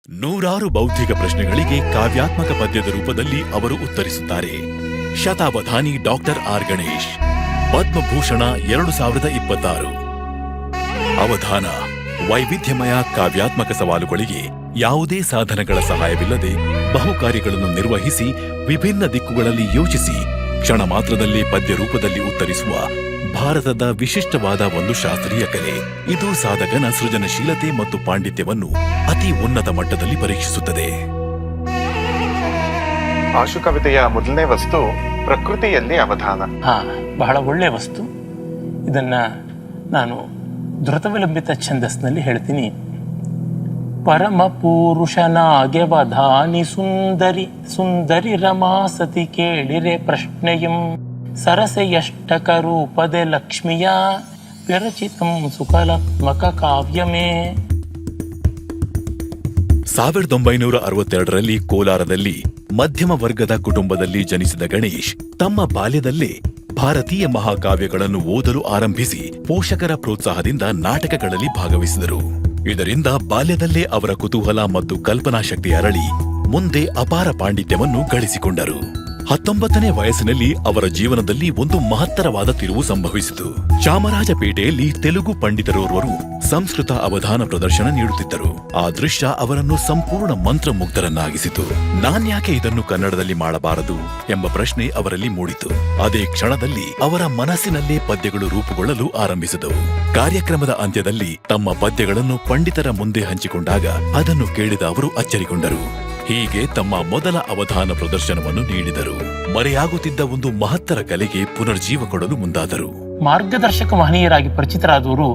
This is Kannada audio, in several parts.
ನೂರಾರು ಬೌದ್ಧಿಕ ಪ್ರಶ್ನೆಗಳಿಗೆ ಕಾವ್ಯಾತ್ಮಕ ಪದ್ಯದ ರೂಪದಲ್ಲಿ ಅವರು ಉತ್ತರಿಸುತ್ತಾರೆ. ಶತಾವಧಾನಿ ಡಾಕ್ಟರ್ ಆರ್ ಗಣೇಶ್, ಪದ್ಮಭೂಷಣ 2026. ಅವಧಾನ: ವೈವಿಧ್ಯಮಯ ಕಾವ್ಯಾತ್ಮಕ ಸವಾಲುಗಳಿಗೆ ಯಾವುದೇ ಸಾಧನಗಳ ಸಹಾಯವಿಲ್ಲದೆ ಬಹುಕಾರ್ಯಗಳನ್ನು ನಿರ್ವಹಿಸಿ ವಿಭಿನ್ನ ದಿಕ್ಕುಗಳಲ್ಲಿ ಯೋಚಿಸಿ ಕ್ಷಣ ಮಾತ್ರದಲ್ಲಿ ಪದ್ಯ ರೂಪದಲ್ಲಿ ಉತ್ತರಿಸುವ ಭಾರತದ ವಿಶಿಷ್ಟವಾದ ಒಂದು ಶಾಸ್ತ್ರೀಯ ಕಲೆ. ಇದು ಸಾಧಕನ ಸೃಜನಶೀಲತೆ ಮತ್ತು ಪಾಂಡಿತ್ಯವನ್ನು ಅತಿ ಉನ್ನತ ಮಟ್ಟದಲ್ಲಿ ಪರೀಕ್ಷಿಸುತ್ತದೆ. ಆಶುಕವಿತೆಯ ಮೊದಲನೇ ವಸ್ತು ಪ್ರಕೃತಿಯಲ್ಲಿ ಅವಧಾನ. ಬಹಳ ಒಳ್ಳೆಯ ವಸ್ತು. ಇದನ್ನ ನಾನು ಧೃತವಿಲಂಬಿತ ಛಂದಸ್ನಲ್ಲಿ ಹೇಳ್ತೀನಿ. ಪರಮ ಪೂರುಷನಾಗ್ಯವಧಾನಿ ಸುಂದರಿ ಸುಂದರಿ ರಮಾ ಸತಿ ಕೇಳಿರೆ ಪ್ರಶ್ನೆಯಂ ಸರಸೆಯಷ್ಟಕ ರೂಪದೆ ಲಕ್ಷ್ಮಿಯ ವಿರಚಿತಂ ಸುಕಲಾತ್ಮಕ ಕಾವ್ಯಮೇ. 1962ರಲ್ಲಿ ಕೋಲಾರದಲ್ಲಿ ಮಧ್ಯಮ ವರ್ಗದ ಕುಟುಂಬದಲ್ಲಿ ಜನಿಸಿದ ಗಣೇಶ್ ತಮ್ಮ ಬಾಲ್ಯದಲ್ಲೇ ಭಾರತೀಯ ಮಹಾಕಾವ್ಯಗಳನ್ನು ಓದಲು ಆರಂಭಿಸಿ ಪೋಷಕರ ಪ್ರೋತ್ಸಾಹದಿಂದ ನಾಟಕಗಳಲ್ಲಿ ಭಾಗವಹಿಸಿದರು. ಇದರಿಂದ ಬಾಲ್ಯದಲ್ಲೇ ಅವರ ಕುತೂಹಲ ಮತ್ತು ಕಲ್ಪನಾಶಕ್ತಿ ಅರಳಿ ಮುಂದೆ ಅಪಾರ ಪಾಂಡಿತ್ಯವನ್ನು ಗಳಿಸಿಕೊಂಡರು. 19ನೇ ವಯಸ್ಸಿನಲ್ಲಿ ಅವರ ಜೀವನದಲ್ಲಿ ಒಂದು ಮಹತ್ತರವಾದ ತಿರುವು ಸಂಭವಿಸಿತು. ಚಾಮರಾಜಪೇಟೆಯಲ್ಲಿ ತೆಲುಗು ಪಂಡಿತರೋರ್ವರು ಸಂಸ್ಕೃತ ಅವಧಾನ ಪ್ರದರ್ಶನ ನೀಡುತ್ತಿದ್ದರು. ಆ ದೃಶ್ಯ ಅವರನ್ನು ಸಂಪೂರ್ಣ ಮಂತ್ರಮುಗ್ಧರನ್ನಾಗಿಸಿತು. ನಾನ್ಯಾಕೆ ಇದನ್ನು ಕನ್ನಡದಲ್ಲಿ ಮಾಡಬಾರದು ಎಂಬ ಪ್ರಶ್ನೆ ಅವರಲ್ಲಿ ಮೂಡಿತು. ಅದೇ ಕ್ಷಣದಲ್ಲಿ ಅವರ ಮನಸ್ಸಿನಲ್ಲೇ ಪದ್ಯಗಳು ರೂಪುಗೊಳ್ಳಲು ಆರಂಭಿಸಿದವು. ಕಾರ್ಯಕ್ರಮದ ಅಂತ್ಯದಲ್ಲಿ ತಮ್ಮ ಪದ್ಯಗಳನ್ನು ಪಂಡಿತರ ಮುಂದೆ ಹಂಚಿಕೊಂಡಾಗ ಅದನ್ನು ಕೇಳಿದ ಅವರು ಅಚ್ಚರಿಗೊಂಡರು. ಹೀಗೆ ತಮ್ಮ ಮೊದಲ ಅವಧಾನ ಪ್ರದರ್ಶನವನ್ನು ನೀಡಿದರು. ಮರೆಯಾಗುತ್ತಿದ್ದ ಒಂದು ಮಹತ್ತರ ಕಲೆಗೆ ಪುನರ್ಜೀವ ಕೊಡಲು ಮುಂದಾದರು. ಮಾರ್ಗದರ್ಶಕ ಮಹನೀಯರಾಗಿ ಪರಿಚಿತರಾದವರು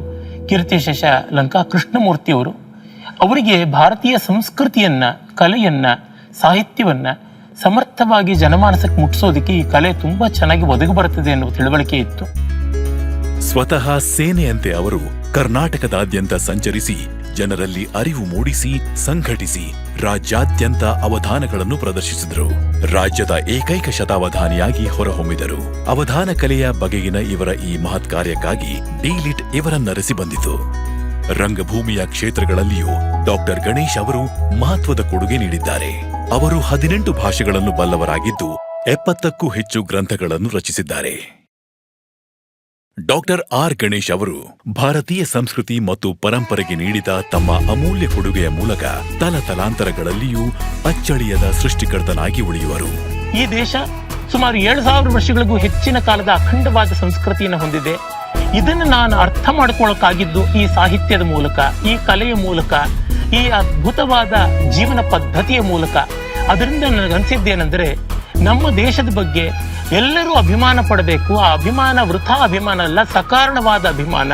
ಕೀರ್ತಿಶೇಷ ಲಂಕಾ ಕೃಷ್ಣಮೂರ್ತಿಯವರು. ಅವರಿಗೆ ಭಾರತೀಯ ಸಂಸ್ಕೃತಿಯನ್ನ, ಕಲೆಯನ್ನ, ಸಾಹಿತ್ಯವನ್ನ ಸಮರ್ಥವಾಗಿ ಜನಮಾನಸಕ್ಕೆ ಮುಟ್ಟಿಸೋದಕ್ಕೆ ಈ ಕಲೆ ತುಂಬಾ ಚೆನ್ನಾಗಿ ಒದಗಿ ಬರುತ್ತದೆ ಎನ್ನುವ ತಿಳುವಳಿಕೆ ಇತ್ತು. ಸ್ವತಃ ಸೇನೆಯಂತೆ ಅವರು ಕರ್ನಾಟಕದಾದ್ಯಂತ ಸಂಚರಿಸಿ ಜನರಲ್ಲಿ ಅರಿವು ಮೂಡಿಸಿ ಸಂಘಟಿಸಿ ರಾಜ್ಯಾದ್ಯಂತ ಅವಧಾನಗಳನ್ನು ಪ್ರದರ್ಶಿಸಿದರು. ರಾಜ್ಯದ ಏಕೈಕ ಶತಾವಧಾನಿಯಾಗಿ ಹೊರಹೊಮ್ಮಿದರು. ಅವಧಾನ ಕಲೆಯ ಬಗೆಗಿನ ಇವರ ಈ ಮಹತ್ ಕಾರ್ಯಕ್ಕಾಗಿ ಡಿ.ಲಿಟ್ ಇವರನ್ನರಸಿ ಬಂದಿತು. ರಂಗಭೂಮಿಯ ಕ್ಷೇತ್ರಗಳಲ್ಲಿಯೂ ಡಾಕ್ಟರ್ ಗಣೇಶ್ ಅವರು ಮಹತ್ವದ ಕೊಡುಗೆ ನೀಡಿದ್ದಾರೆ. ಅವರು 18 ಭಾಷೆಗಳನ್ನು ಬಲ್ಲವರಾಗಿದ್ದು 70ಕ್ಕೂ ಹೆಚ್ಚು ಗ್ರಂಥಗಳನ್ನು ರಚಿಸಿದ್ದಾರೆ. ಡಾಕ್ಟರ್ ಆರ್ ಗಣೇಶ್ ಅವರು ಭಾರತೀಯ ಸಂಸ್ಕೃತಿ ಮತ್ತು ಪರಂಪರೆಗೆ ನೀಡಿದ ತಮ್ಮ ಅಮೂಲ್ಯ ಕೊಡುಗೆಯ ಮೂಲಕ ತಲತಲಾಂತರಗಳಲ್ಲಿಯೂ ಅಚ್ಚಳಿಯದ ಸೃಷ್ಟಿಕರ್ತನಾಗಿ ಉಳಿಯುವರು. ಈ ದೇಶ ಸುಮಾರು 7000 ವರ್ಷಗಳಿಗೂ ಹೆಚ್ಚಿನ ಕಾಲದ ಅಖಂಡವಾದ ಸಂಸ್ಕೃತಿಯನ್ನು ಹೊಂದಿದೆ. ಇದನ್ನು ನಾನು ಅರ್ಥ ಮಾಡಿಕೊಳ್ಳಕ್ಕಾಗಿದ್ದು ಈ ಸಾಹಿತ್ಯದ ಮೂಲಕ, ಈ ಕಲೆಯ ಮೂಲಕ, ಈ ಅದ್ಭುತವಾದ ಜೀವನ ಪದ್ಧತಿಯ ಮೂಲಕ. ಅದರಿಂದ ನನಗನ್ಸಿದ್ದೇನೆಂದರೆ, ನಮ್ಮ ದೇಶದ ಬಗ್ಗೆ ಎಲ್ಲರೂ ಅಭಿಮಾನ ಪಡಬೇಕು. ಆ ಅಭಿಮಾನ ವೃಥಾ ಅಭಿಮಾನ ಅಲ್ಲ, ಸಕಾರಣವಾದ ಅಭಿಮಾನ.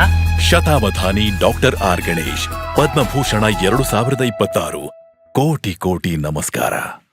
ಶತಾವಧಾನಿ ಡಾಕ್ಟರ್ ಆರ್ ಗಣೇಶ್, ಪದ್ಮಭೂಷಣ 2026. ಕೋಟಿ ಕೋಟಿ ನಮಸ್ಕಾರ.